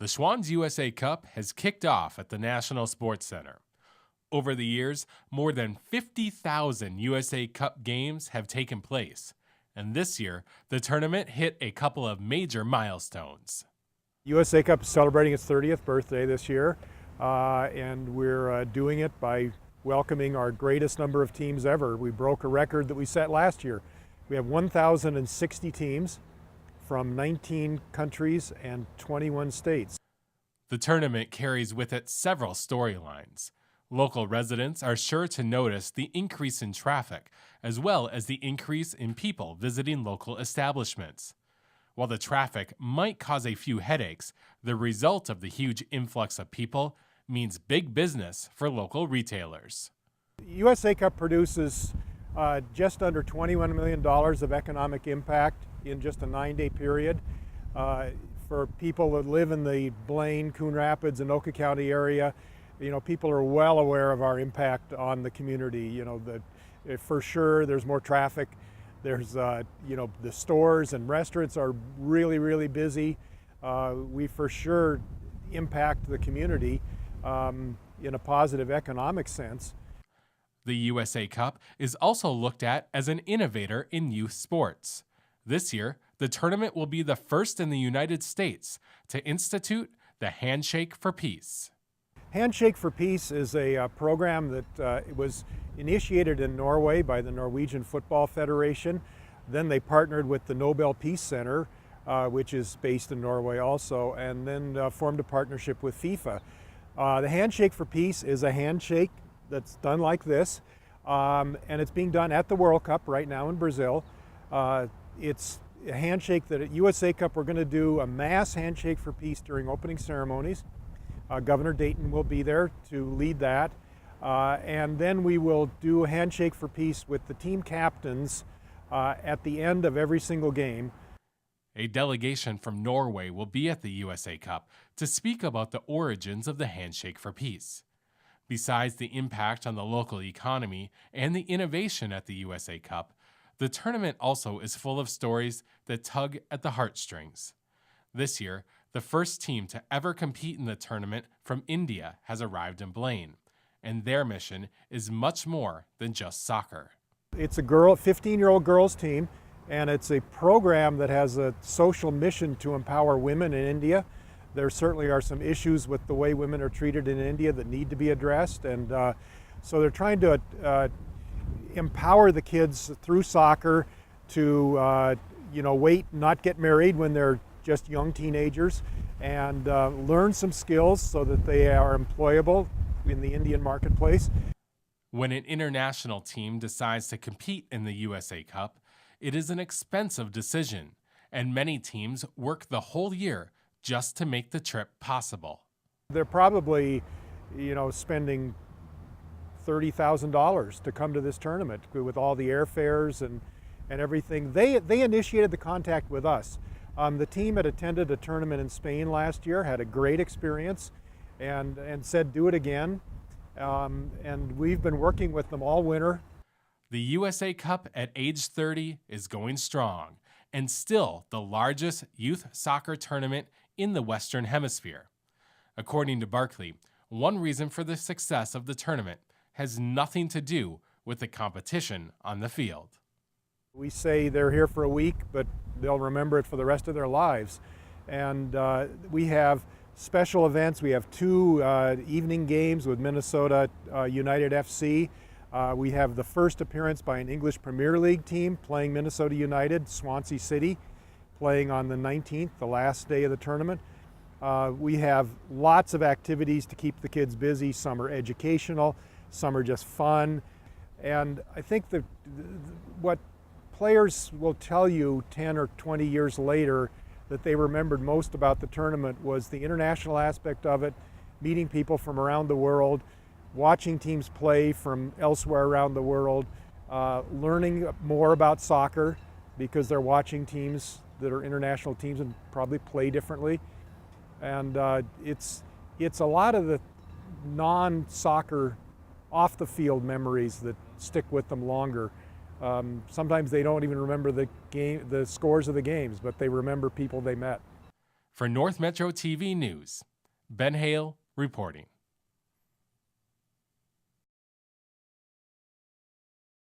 The Schwan's USA Cup has kicked off at the National Sports Center. Over the years, more than 50,000 USA Cup games have taken place, and this year, the tournament hit a couple of major milestones. USA Cup is celebrating its 30th birthday this year, and we're doing it by welcoming our greatest number of teams ever. We broke a record that we set last year. We have 1,060 teams from 19 countries and 21 states. The tournament carries with it several storylines. Local residents are sure to notice the increase in traffic, as well as the increase in people visiting local establishments. While the traffic might cause a few headaches, the result of the huge influx of people means big business for local retailers. USA Cup produces just under $21 million of economic impact in just a 9-day period. For people that live in the Blaine, Coon Rapids, and Oka County area, people are well aware of our impact on the community. For sure, there's more traffic. There's, the stores and restaurants are really, really busy. We for sure impact the community in a positive economic sense. The USA Cup is also looked at as an innovator in youth sports. This year, the tournament will be the first in the United States to institute the Handshake for Peace. Handshake for Peace is a program that was initiated in Norway by the Norwegian Football Federation. Then they partnered with the Nobel Peace Center, which is based in Norway also, and then formed a partnership with FIFA. The Handshake for Peace is a handshake that's done like this, and it's being done at the World Cup right now in Brazil. It's a handshake that at USA Cup we're going to do a mass handshake for peace during opening ceremonies. Governor Dayton will be there to lead that. And then we will do a handshake for peace with the team captains at the end of every single game. A delegation from Norway will be at the USA Cup to speak about the origins of the Handshake for Peace. Besides the impact on the local economy and the innovation at the USA Cup, the tournament also is full of stories that tug at the heartstrings. This year, the first team to ever compete in the tournament from India has arrived in Blaine, and their mission is much more than just soccer. It's a 15-year-old girls team, and it's a program that has a social mission to empower women in India. There certainly are some issues with the way women are treated in India that need to be addressed, and so they're trying to empower the kids through soccer to wait, not get married when they're just young teenagers, and learn some skills so that they are employable in the Indian marketplace. When an international team decides to compete in the USA Cup, it is an expensive decision, and many teams work the whole year just to make the trip possible. They're probably, spending $30,000 to come to this tournament with all the airfares and everything. They initiated the contact with us. The team had attended a tournament in Spain last year, had a great experience, and said do it again. And we've been working with them all winter. The USA Cup at age 30 is going strong, and still the largest youth soccer tournament in the Western Hemisphere. According to Barkley, one reason for the success of the tournament has nothing to do with the competition on the field. We say they're here for a week, but they'll remember it for the rest of their lives. And we have special events. We have 2 evening games with Minnesota United FC. We have the first appearance by an English Premier League team playing Minnesota United, Swansea City, playing on the 19th, the last day of the tournament. We have lots of activities to keep the kids busy. Some are educational, some are just fun. And I think that what players will tell you 10 or 20 years later that they remembered most about the tournament was the international aspect of it, meeting people from around the world, watching teams play from elsewhere around the world, learning more about soccer because they're watching teams that are international teams and probably play differently. And it's a lot of the non-soccer off-the-field memories that stick with them longer. Sometimes they don't even remember the scores of the games, but they remember people they met. For North Metro TV News, Ben Hale reporting.